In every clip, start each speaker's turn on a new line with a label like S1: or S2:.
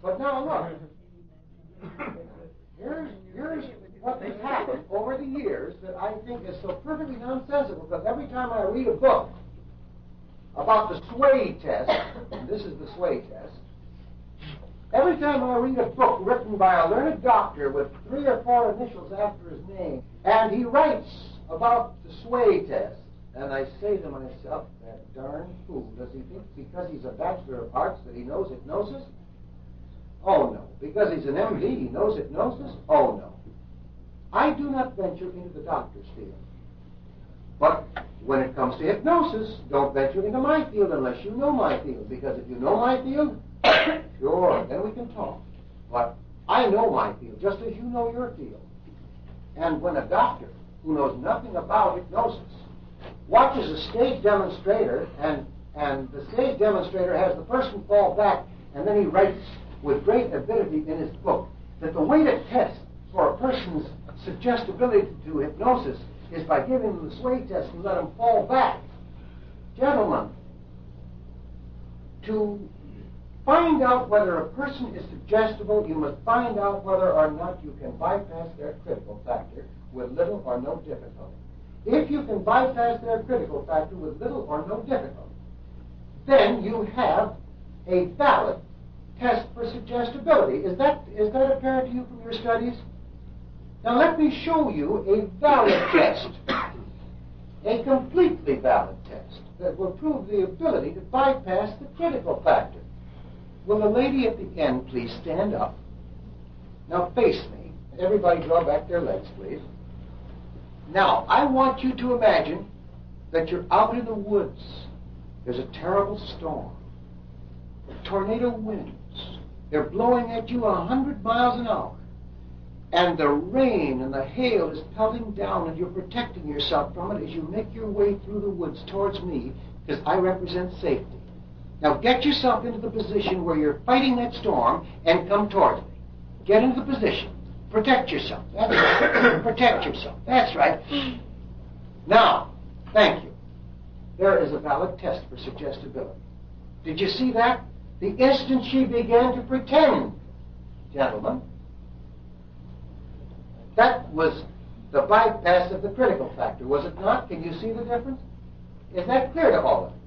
S1: But now look, here's what has happened over the years that I think is so perfectly nonsensical, because every time I read a book about the sway test, and this is the sway test, every time I read a book written by a learned doctor with 3 or 4 initials after his name, and he writes about the sway test, and I say to myself, that darn fool, does he think because he's a Bachelor of Arts that he knows hypnosis? Oh no. Because he's an MD, he knows hypnosis? Oh no. I do not venture into the doctor's field. But when it comes to hypnosis, don't venture into my field unless you know my field, because if you know my field, sure, then we can talk. But I know my field, just as you know your field. And when a doctor who knows nothing about hypnosis watches a stage demonstrator, and the stage demonstrator has the person fall back, and then he writes with great avidity in his book that the way to test for a person's suggestibility to hypnosis is by giving them the sway test and let them fall back. Gentlemen, to find out whether a person is suggestible, you must find out whether or not you can bypass their critical factor with little or no difficulty. If you can bypass their critical factor with little or no difficulty, then you have a valid test for suggestibility. Is that apparent to you from your studies? Now let me show you a valid test, a completely valid test that will prove the ability to bypass the critical factor. Will the lady at the end please stand up? Now face me. Everybody draw back their legs, please. Now, I want you to imagine that you're out in the woods. There's a terrible storm. Tornado winds. They're blowing at you 100 miles an hour. And the rain and the hail is pelting down, and you're protecting yourself from it as you make your way through the woods towards me, because I represent safety. Now get yourself into the position where you're fighting that storm and come towards me. Get into the position. Protect yourself. That's right. Protect yourself. That's right. Now, thank you. There is a valid test for suggestibility. Did you see that? The instant she began to pretend, gentlemen, that was the bypass of the critical factor, was it not? Can you see the difference? Is that clear to all of you?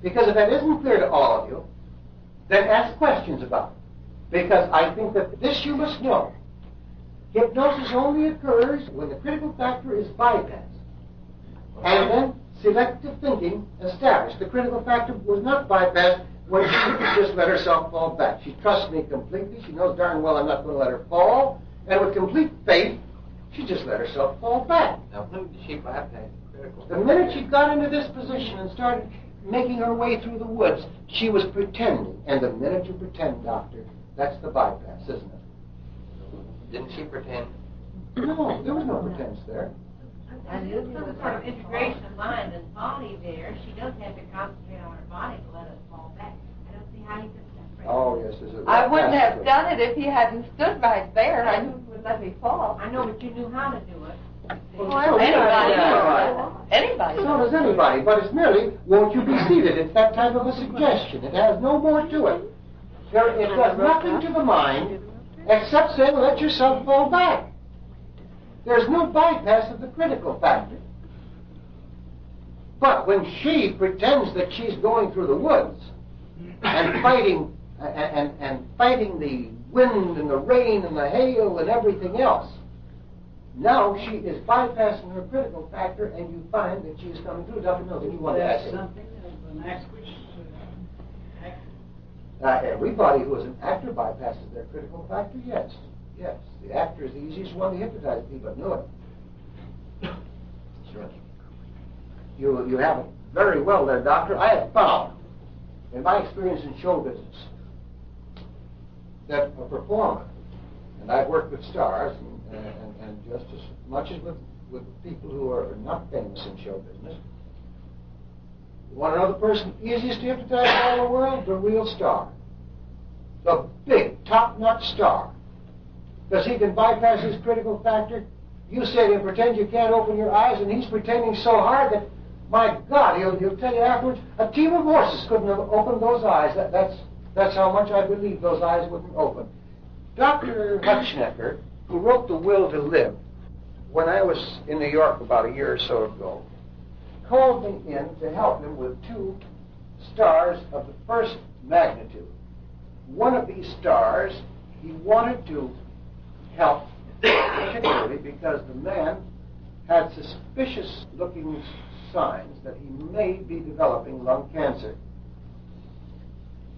S1: Because if that isn't clear to all of you, then ask questions about it. Because I think that this you must know. Hypnosis only occurs when the critical factor is bypassed. And then selective thinking established. The critical factor was not bypassed when she just let herself fall back. She trusts me completely. She knows darn well I'm not going to let her fall. And with complete faith, she just let herself fall back.
S2: Now, when did she bypass the critical factor?
S1: The minute she got into this position and started making her way through the woods, she was pretending. And the minute you pretend, Doctor, that's the bypass, isn't it?
S2: Didn't she pretend?
S1: No, there was no pretense there.
S3: And there's some sort of integration of mind and body there. She does have to concentrate on her body to let us fall back. I don't see how you could separate.
S1: Oh, yes, there's a...
S4: I wouldn't have done it if he hadn't stood right there. I knew he would let me fall.
S3: I know, but you knew how to do it.
S4: Well, anybody.
S1: So does anybody, but it's merely, won't you be seated? It's that type of a suggestion. It has no more to it. It does nothing to the mind except say, let yourself fall back. There's no bypass of the critical factor. But when she pretends that she's going through the woods and fighting and fighting the wind and the rain and the hail and everything else, now she is bypassing her critical factor, and you find that she is coming through. Dr. Milton, you want to ask
S5: something of an actor?
S1: Everybody who is an actor bypasses their critical factor, yes. Yes, the actor is the easiest one to hypnotize if he but knew it.
S2: Sure.
S1: You have it very well there, Doctor. I have found, in my experience in show business, that a performer, and I've worked with stars, and just as much as with people who are not famous in show business, you want to know the person easiest to hypnotize in all the world? The real star. The big, top-notch star. Because he can bypass his critical factor. You say to him, pretend you can't open your eyes, and he's pretending so hard that, my God, he'll tell you afterwards, a team of horses couldn't have opened those eyes. That's how much I believed those eyes wouldn't open. Dr. Hutschnecker, who wrote The Will to Live, when I was in New York about a year or so ago, called me in to help him with 2 stars of the first magnitude. One of these stars he wanted to help particularly because the man had suspicious-looking signs that he may be developing lung cancer.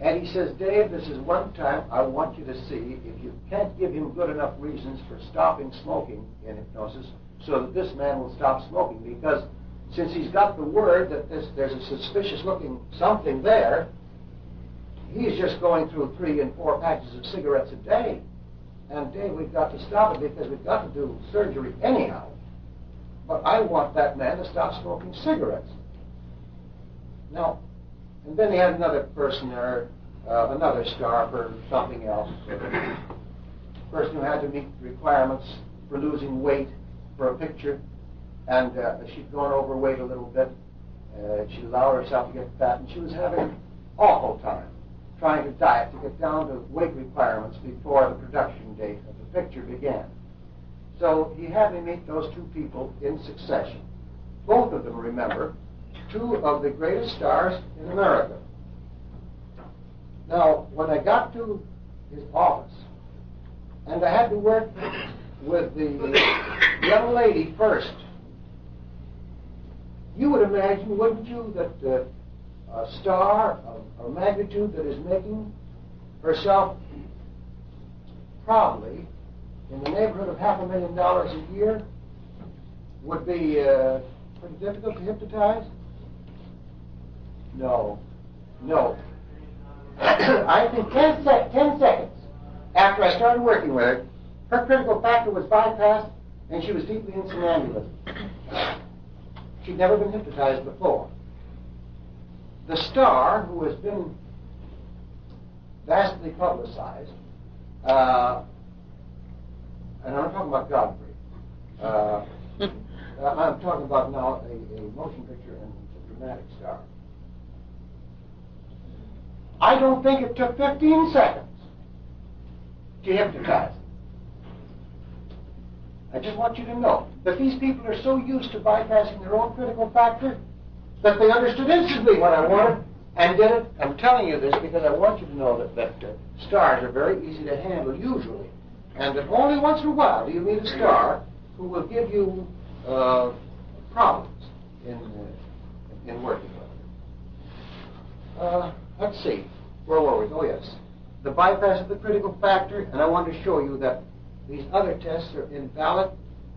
S1: And he says, Dave, this is one time I want you to see if you can't give him good enough reasons for stopping smoking in hypnosis so that this man will stop smoking, because since he's got the word that there's a suspicious-looking something there, he's just going through 3 and 4 packages of cigarettes a day. And Dave, we've got to stop it because we've got to do surgery anyhow. But I want that man to stop smoking cigarettes. Now, and then he had another person there, another star for something else. A person who had to meet requirements for losing weight for a picture. And she'd gone overweight a little bit. She allowed herself to get fat, and she was having an awful time trying to diet to get down to weight requirements before the production date of the picture began. So he had me meet those 2 people in succession. Both of them, remember, 2 of the greatest stars in America. Now, when I got to his office, and I had to work with the young lady first, you would imagine, wouldn't you, that a star of a magnitude that is making herself probably in the neighborhood of $500,000 a year would be pretty difficult to hypnotize? No. I think 10 seconds after I started working with her, her critical factor was bypassed and she was deeply in somnambulism. She'd never been hypnotized before. The star, who has been vastly publicized, and I'm talking about Godfrey. I'm talking about now a motion picture and a dramatic star. I don't think it took 15 seconds to hypnotize them. I just want you to know that these people are so used to bypassing their own critical factor that they understood instantly what I wanted and did it. I'm telling you this because I want you to know that stars are very easy to handle usually, and that only once in a while do you meet a star who will give you problems in working with it. Let's see. Where were we? Oh, yes. The bypass of the critical factor, and I want to show you that these other tests are invalid,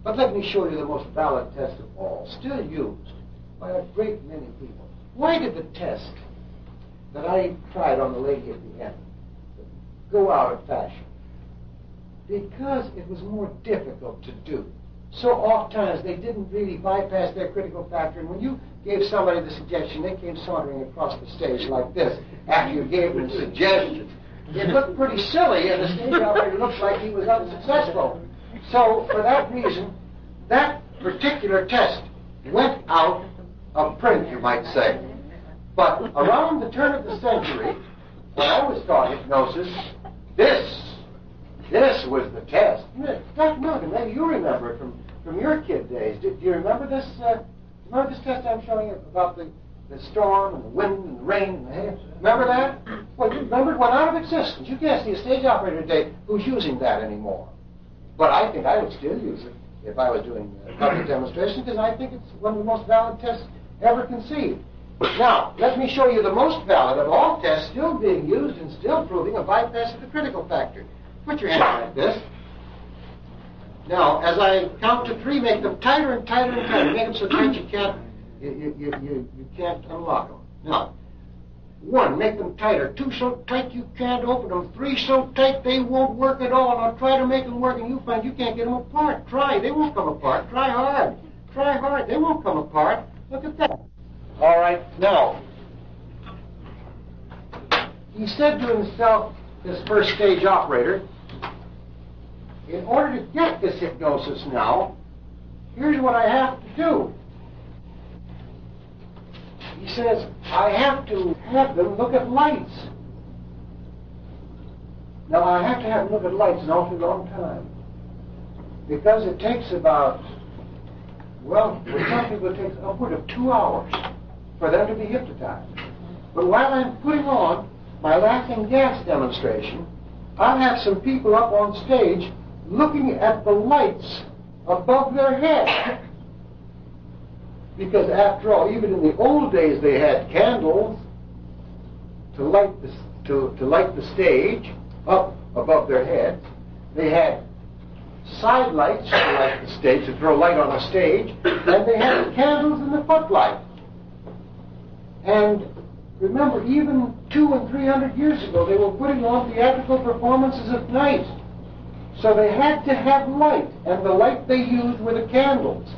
S1: but let me show you the most valid test of all, still used by a great many people. Why did the test that I tried on the lady at the end go out of fashion? Because it was more difficult to do. So oftentimes they didn't really bypass their critical factor, and when you gave somebody the suggestion, they came sauntering across the stage like this after you gave them the suggestion. It looked pretty silly, and the stage operator looked like he was unsuccessful. So for that reason, that particular test went out of print, you might say. But around the turn of the century, when I was taught hypnosis, this was the test. Dr. Milligan, maybe you remember it from your kid days. Do you remember this? Remember this test I'm showing you about the storm and the wind and the rain and the hail? Remember that? Well, you remember it went out of existence. You can't see a stage operator today who's using that anymore. But I think I would still use it if I was doing a public demonstration, because I think it's one of the most valid tests ever conceived. Now, let me show you the most valid of all tests still being used and still proving a bypass of the critical factor. Put your hand like this. Now, as I count to 3, make them tighter and tighter and tighter. Make them so tight you can't unlock them. Now, 1, make them tighter. 2, so tight you can't open them. 3, so tight they won't work at all. Now try to make them work and you'll find you can't get them apart. Try, they won't come apart. Try hard. Try hard, they won't come apart. Look at that. All right, now, he said to himself, this first stage operator, in order to get this hypnosis now, here's what I have to do. He says, I have to have them look at lights. Now, I have to have them look at lights an awfully long time, because it takes about, well, with some people it takes upward of 2 hours for them to be hypnotized. But while I'm putting on my laughing gas demonstration, I'll have some people up on stage looking at the lights above their head. Because after all, even in the old days they had candles to light the stage up above their heads. They had side lights to light the stage, to throw light on a stage, and they had the candles in the footlight. And remember, even 200 and 300 years ago, they were putting on theatrical performances at night. So they had to have light, and the light they used were the candles.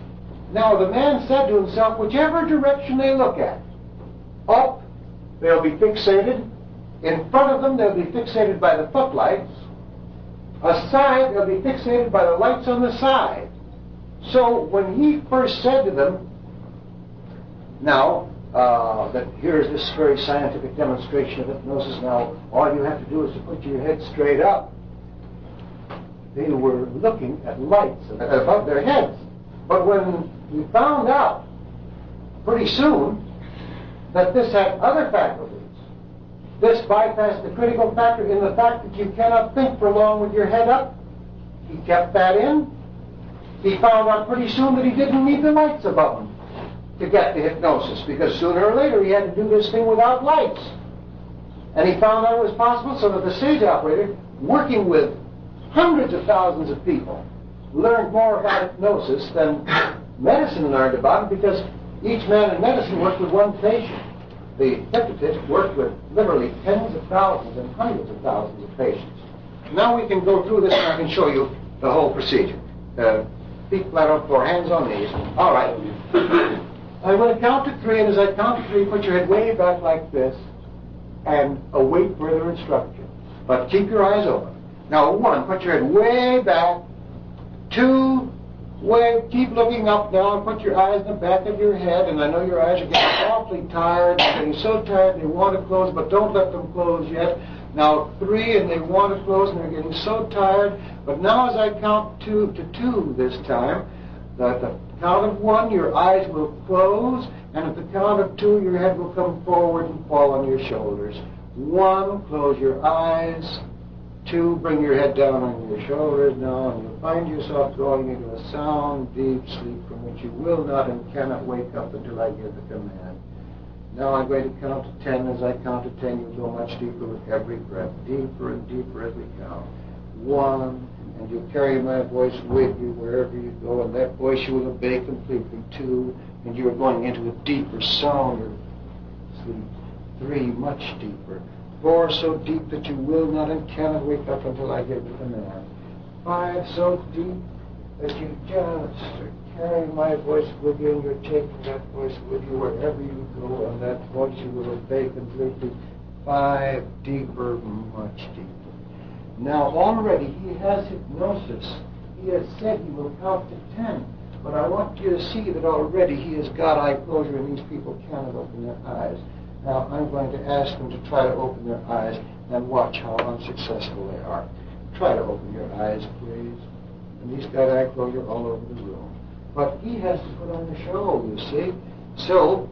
S1: Now, the man said to himself, whichever direction they look at, up, they'll be fixated. In front of them, they'll be fixated by the footlights. Aside, they'll be fixated by the lights on the side. So when he first said to them, now, that here's this very scientific demonstration of hypnosis, now all you have to do is to put your head straight up. They were looking at lights above their heads. But when we found out pretty soon that this had other faculties, this bypassed the critical factor in the fact that you cannot think for long with your head up, he kept that in. He found out pretty soon that he didn't need the lights above him to get the hypnosis, because sooner or later he had to do this thing without lights. And he found out it was possible, so that the stage operator, working with hundreds of thousands of people, learned more about hypnosis than medicine learned about it, because each man in medicine worked with one patient. The hypnotist worked with literally tens of thousands and hundreds of thousands of patients. Now we can go through this and I can show you the whole procedure. Feet flat on the floor, hands on knees. All right. I'm going to count to 3, and as I count to 3, put your head way back like this and await further instruction. But keep your eyes open. Now, 1, put your head way back. 2, keep looking up now and put your eyes in the back of your head. And I know your eyes are getting awfully tired. They're getting so tired they want to close, but don't let them close yet. Now 3, and they want to close, and they're getting so tired. But now as I count 2 to 2 this time, at the count of 1, your eyes will close, and at the count of 2, your head will come forward and fall on your shoulders. 1, close your eyes. 2, bring your head down on your shoulders now, and you'll find yourself going into a sound, deep sleep from which you will not and cannot wake up until I give the command. Now I'm going to count to 10. As I count to 10, you'll go much deeper with every breath, deeper and deeper as we count. 1, and you'll carry my voice with you wherever you go, and that voice you will obey completely. 2, and you are going into a deeper, sounder sleep. 3, much deeper. 4, so deep that you will not and cannot wake up until I give the command. 5, so deep that you just are carrying my voice with you, and you're taking that voice with you wherever you go, and that voice you will obey completely. 5, deeper, much deeper. Now already he has hypnosis. He has said he will count to 10. But I want you to see that already he has got eye closure, and these people cannot open their eyes. Now, I'm going to ask them to try to open their eyes and watch how unsuccessful they are. Try to open your eyes, please. And he's got eye closure all over the room. But he has to put on the show, you see. So,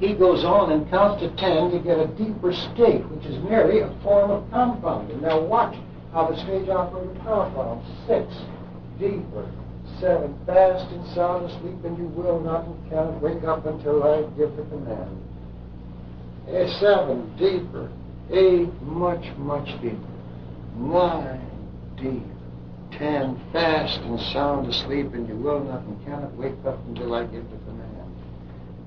S1: he goes on and counts to 10 to get a deeper state, which is merely a form of compounding. Now, watch how the stage operator compounds. 6, deeper. 7, fast and sound asleep, and you will not and cannot wake up until I give the command. 7, deeper. 8, much, much deeper. 9, deep. 10, fast and sound asleep, and you will not and cannot wake up until I give the command.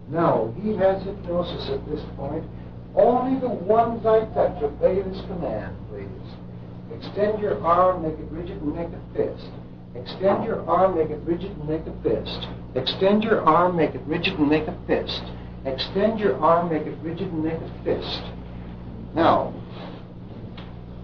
S1: Now, he has hypnosis at this point. Only the ones I touch obey this command, please. Extend your arm, make it rigid, and make a fist. Extend your arm, make it rigid, and make a fist. Extend your arm, make it rigid, and make a fist. Extend your arm, make it rigid, and make a fist. Now,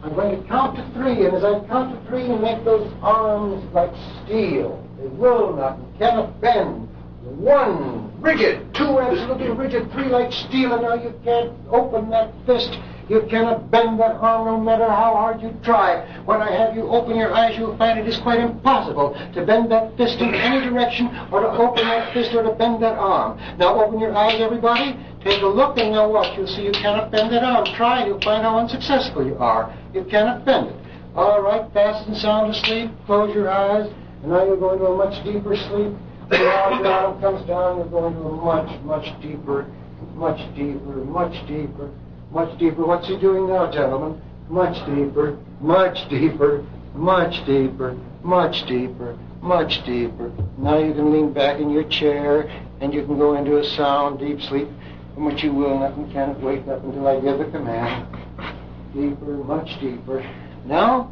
S1: I'm going to count to 3, and as I count to 3, you make those arms like steel. They will not and cannot bend. 1, rigid. 2, absolutely rigid. 3, like steel. And now you can't open that fist. You cannot bend that arm no matter how hard you try. When I have you open your eyes, you'll find it is quite impossible to bend that fist in any direction, or to open that fist, or to bend that arm. Now open your eyes, everybody. Take a look, and now watch. You'll see you cannot bend that arm. Try, and you'll find how unsuccessful you are. You cannot bend it. All right, fast and sound asleep. Close your eyes. And now you're going to a much deeper sleep. When your arm comes down, you're going to a much deeper, much deeper, much deeper, much deeper. What's he doing now, gentlemen? Much deeper, much deeper, much deeper, much deeper, much deeper. Now you can lean back in your chair, and you can go into a sound, deep sleep, from which you will not and cannot wake up until I give the command. Deeper, much deeper. Now,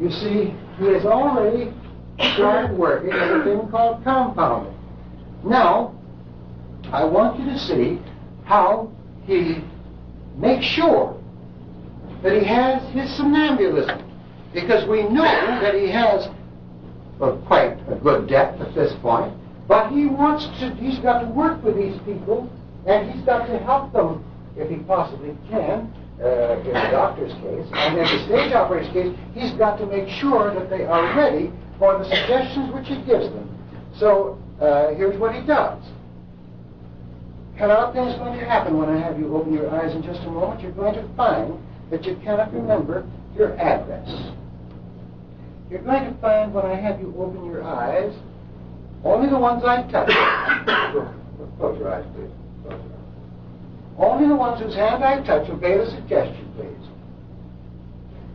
S1: you see, he has already started working on a thing called compounding. Now, I want you to see how he makes sure that he has his somnambulism. Because we know that he has quite a good depth at this point, but he's got to work with these people, and he's got to help them, if he possibly can, in the doctor's case, and in the stage operator's case, he's got to make sure that they are ready for the suggestions which he gives them. So, here's what he does. And a thing is going to happen when I have you open your eyes in just a moment. You're going to find that you cannot remember your address. You're going to find when I have you open your eyes, only the ones I touch. Close your eyes, please. Close your eyes. Only the ones whose hand I touch obey the suggestion, please.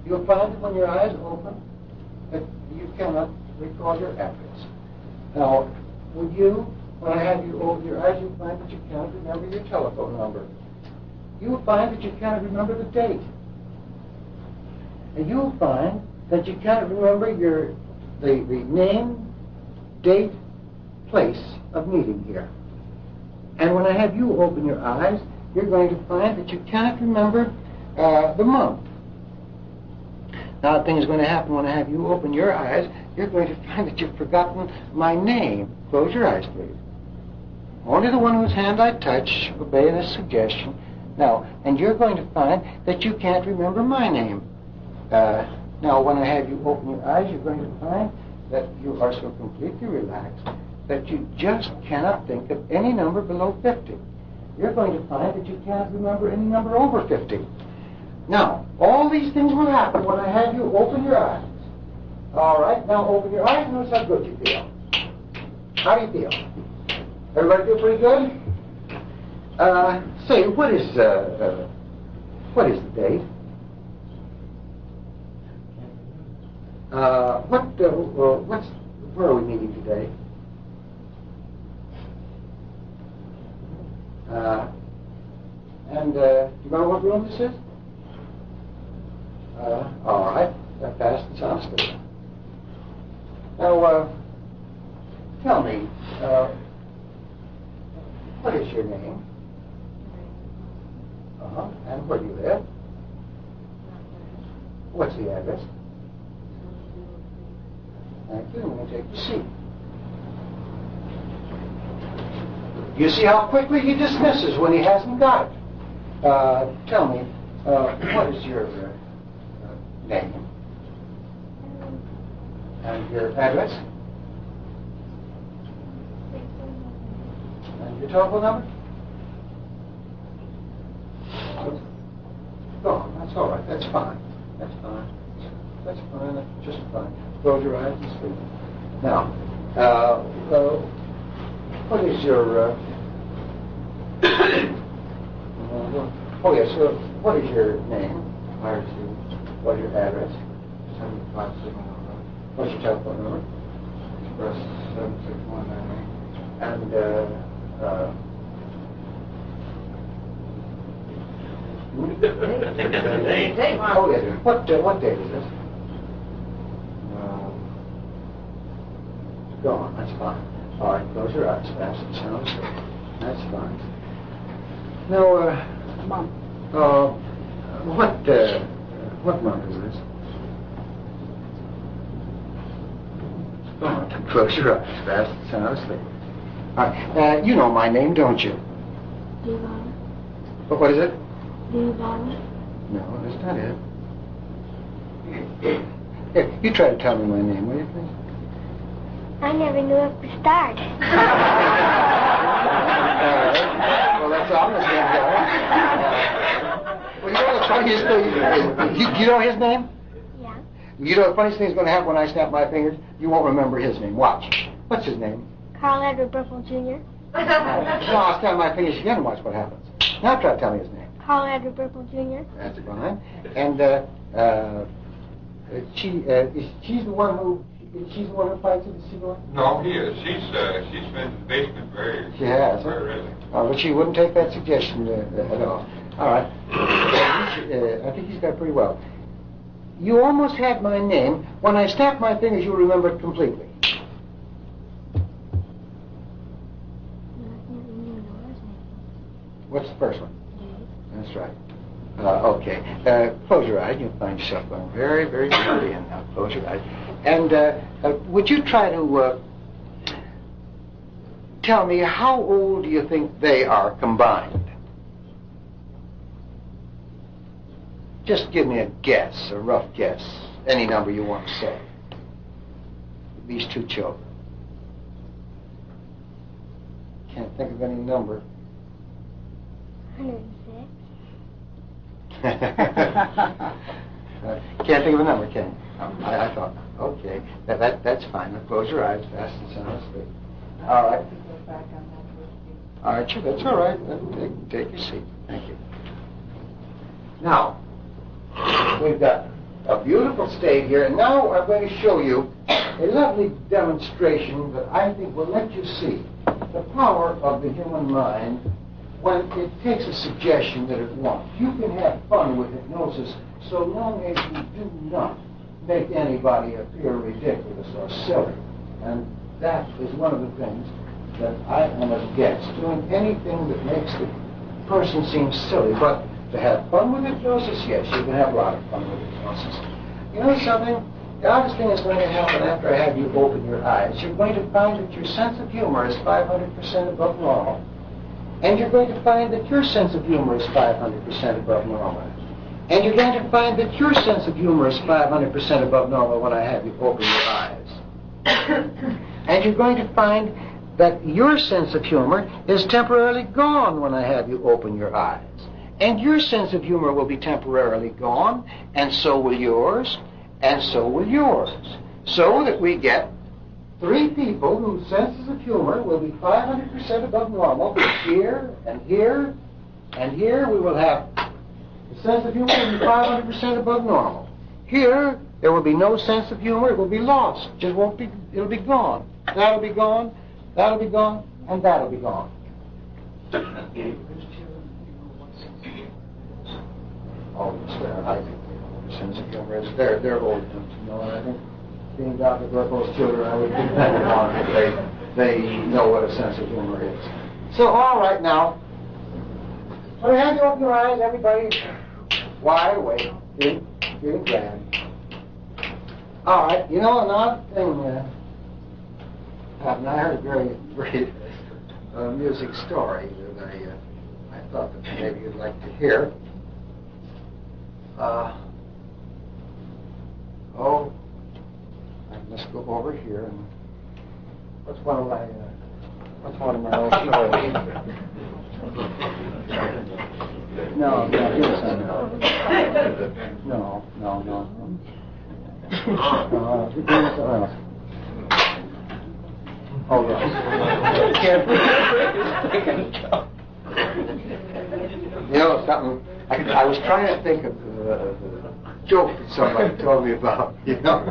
S1: You'll find that when your eyes open, that you cannot recall your address. Now, would you, when I have you open your eyes, you'll find that you cannot remember your telephone number. You'll find that you cannot remember the date. And you'll find that you cannot remember the name, date, place of meeting here. And when I have you open your eyes, you're going to find that you cannot remember the month. Now, a thing is going to happen when I have you open your eyes. You're going to find that you've forgotten my name. Close your eyes, please. Only the one whose hand I touch obey this suggestion. Now, and you're going to find that you can't remember my name. Now, when I have you open your eyes, you're going to find that you are so completely relaxed that you just cannot think of any number below 50. You're going to find that you can't remember any number over 50. Now, all these things will happen when I have you open your eyes. All right, now open your eyes and notice how good you feel. How do you feel? Everybody feel pretty good? Say, what is the date? Where are we meeting today? And do you know what room this is? All right, that fast and sounds good. Now, tell me, what is your name? And where do you live? What's the address? Thank you. I'm going to take your seat. You see how quickly he dismisses when he hasn't got it. Tell me, what is your name? And your address? And your telephone number? Oh, that's all right. That's fine. That's fine. That's fine. That's just fine. Close your eyes and sleep. Now, what is your... oh, yes, what is your name? What is your address?
S2: 757.
S1: What's your telephone number?
S2: Express 76198.
S1: And, oh, yes. What date is this? Go on, that's fine. All right, close your eyes fast and sound asleep. That's fine. Now, what month is this? Go on, close your eyes fast and sound asleep. You know my name, don't you?
S5: Devon.
S1: What is it?
S5: Devon.
S1: No, that's not it. Here, you try to tell me my name, will you, please?
S5: I never knew it to start.
S1: Well, that's almost it. Well, you know the funniest thing? You know his name?
S5: Yeah.
S1: You know the funniest thing is going to happen when I snap my fingers? You won't remember his name. Watch. What's his name?
S5: Carl Edward Burple Jr.
S1: No, I'll snap my fingers again and watch what happens. Now try to tell me his name.
S5: Carl Edward Burple Jr.
S1: That's fine. And she's the one who fights at the seagull?
S2: No, he is. She's been in the basement very...
S1: She has.
S2: Very rarely.
S1: But she wouldn't take that suggestion at all. All right. I think he's got pretty well. You almost had my name. When I snap my fingers, you'll remember it completely. What's the first one? That's right. Okay. Close your eyes. You'll find yourself going very, very slowly in now. Close your eyes. And would you try to tell me how old do you think they are combined? Just give me a guess, a rough guess. Any number you want to say. These two children. Can't think of any number.
S5: 106.
S1: Can't think of a number, can you? I thought, okay, that's fine. Now close your eyes, fast and sound asleep. All right. All right, sure, that's all right. Take your seat. Thank you. Now, we've got a beautiful state here, and now I'm going to show you a lovely demonstration that I think will let you see the power of the human mind when it takes a suggestion that it wants. You can have fun with hypnosis so long as you do not make anybody appear ridiculous or silly. And that is one of the things that I am against, doing anything that makes the person seem silly. But to have fun with hypnosis, yes, you can have a lot of fun with hypnosis. You know something? The oddest thing is going to happen after I have you open your eyes. You're going to find that your sense of humor is 500% above normal. And you're going to find that your sense of humor is 500% above normal. And you're going to find that your sense of humor is 500% above normal when I have you open your eyes. And you're going to find that your sense of humor is temporarily gone when I have you open your eyes. And your sense of humor will be temporarily gone, and so will yours, and so will yours. So that we get 3 people whose senses of humor will be 500% above normal. Here, and here, and here we will have the sense of humor will be 500% above normal. Here, there will be no sense of humor. It will be lost. Just won't be, it'll be gone. That'll be gone, that'll be gone, and that'll be gone. Oh, swear, I think the sense of humor is they're old enough to know, and I think being Dr. Burpo's children, I would depend upon it. They know what a sense of humor is. So, all right, now, when I have you open your eyes, everybody wide awake, feeling grand. All right, you know, an odd thing happened. I heard a very great music story that I thought that maybe you'd like to hear. I must go over here and what's one of my old stories? No, give us some. No. Give us something else. Oh, yes. You know something? I was trying to think of the joke that somebody told me about, you know.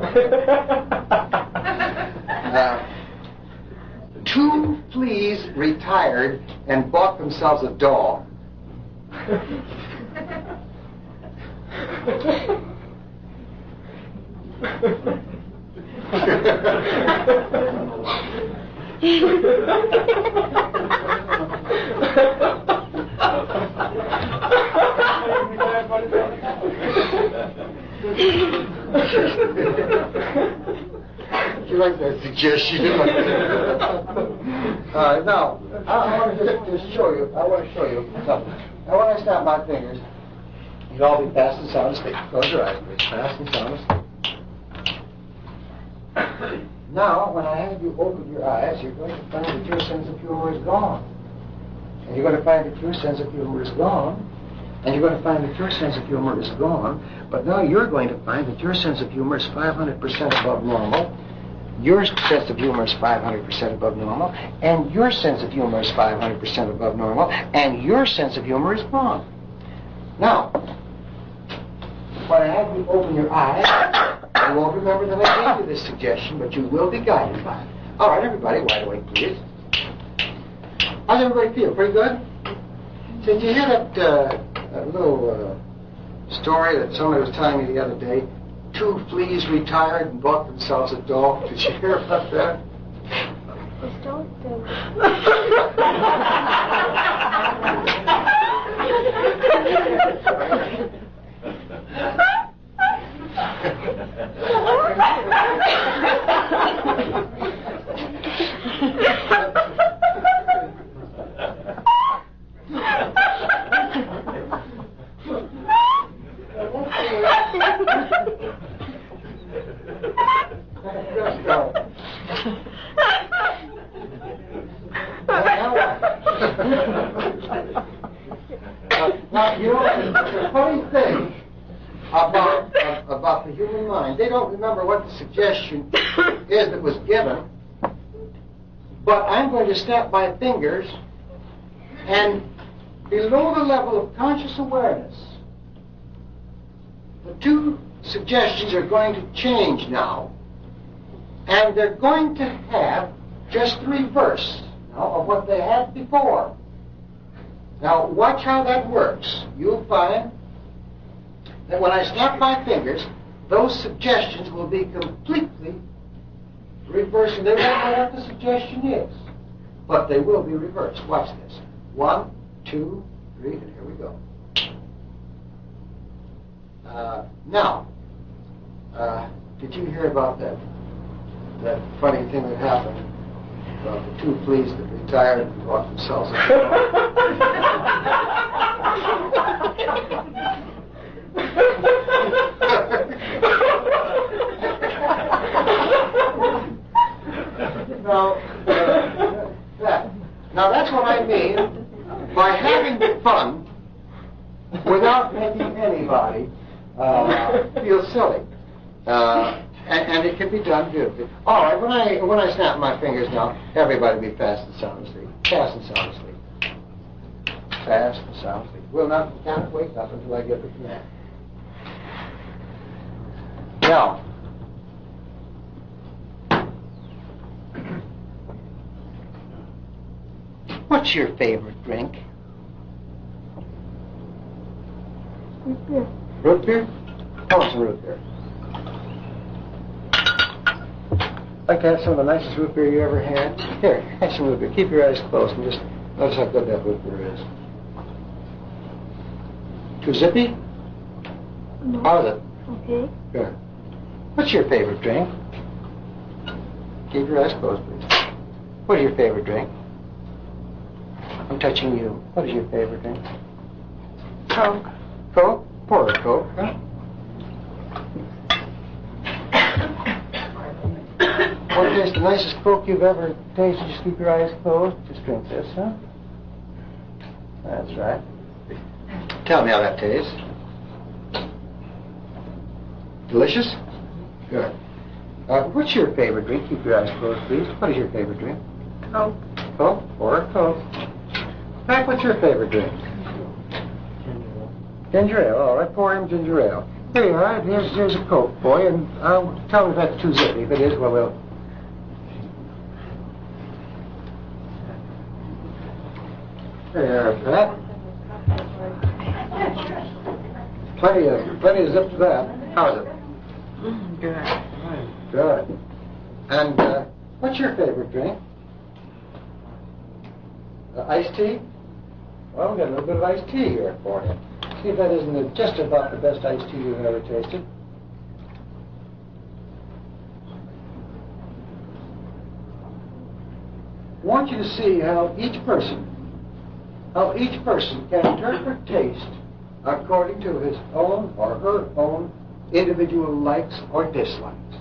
S1: 2 fleas retired and bought themselves a dog. You like that suggestion? Now, I want to just show you. I want to show you something. Now, when I snap my fingers, you'll all be fast and sound asleep. Close your eyes, please. Fast and sound asleep. Now, when I have you open your eyes, you're going to find that your sense of humor is gone. And you're going to find that your sense of humor is gone. And you're going to find that your sense of humor is gone. But now you're going to find that your sense of humor is 500% above normal. Your sense of humor is 500% above normal. And your sense of humor is 500% above normal. And your sense of humor is gone. Now, when I have you open your eyes, you won't remember that I gave you this suggestion, but you will be guided by it. All right, everybody, wide awake, please. How's everybody feel? Pretty good? Did you hear that little story that somebody was telling me the other day? 2 fleas retired and bought themselves a dog. Did you hear about that?
S5: Just don't do
S1: Now, you know, the funny thing about the human mind, they don't remember what the suggestion is that was given, but I'm going to snap my fingers, and below the level of conscious awareness, the 2 suggestions are going to change now, and they're going to have just the reverse now of what they had before. Now, watch how that works. You'll find that when I snap my fingers, those suggestions will be completely reversed. And they won't know what the suggestion is, but they will be reversed. Watch this. 1, 2, 3, and here we go. Now, did you hear about that funny thing that happened about the 2 fleas that retired and bought themselves a Now that's what I mean by having fun without making anybody feel silly. And it can be done beautifully. All right, when I snap my fingers now, everybody be fast and sound asleep. Fast and sound asleep. Fast and sound asleep. We'll not wake up until I give the command. Now, what's your favorite drink?
S5: Root beer.
S1: Root beer? How much root beer? Like to have some of the nicest root beer you ever had? Here, have some root beer. Keep your eyes closed and just notice how good that root beer is. Too zippy?
S5: No.
S1: How's it?
S5: Okay.
S1: Good. What's your favorite drink? Keep your eyes closed, please. What is your favorite drink? I'm touching you. What is your favorite drink?
S4: Coke.
S1: Coke? Pour a Coke, huh? What is the nicest Coke you've ever tasted? Just keep your eyes closed. Just drink this, huh? That's right. Tell me how that tastes. Delicious? Good. What's your favorite drink? Keep your eyes closed, please. What is your favorite drink?
S4: Coke.
S1: Coke? Pour a Coke. Frank, what's your favorite drink? Ginger ale. All right, pour him ginger ale. Here you are. Here's a Coke, boy, and tell me if that's too zippy. If it is, well, we'll... There you are, Pat. Plenty of zip to that. How is it?
S4: Good.
S1: Good. And what's your favorite drink? Iced tea? Well, we've got a little bit of iced tea here for you. See if that isn't just about the best iced tea you've ever tasted. want you to see how each person can interpret taste according to his own or her own individual likes or dislikes.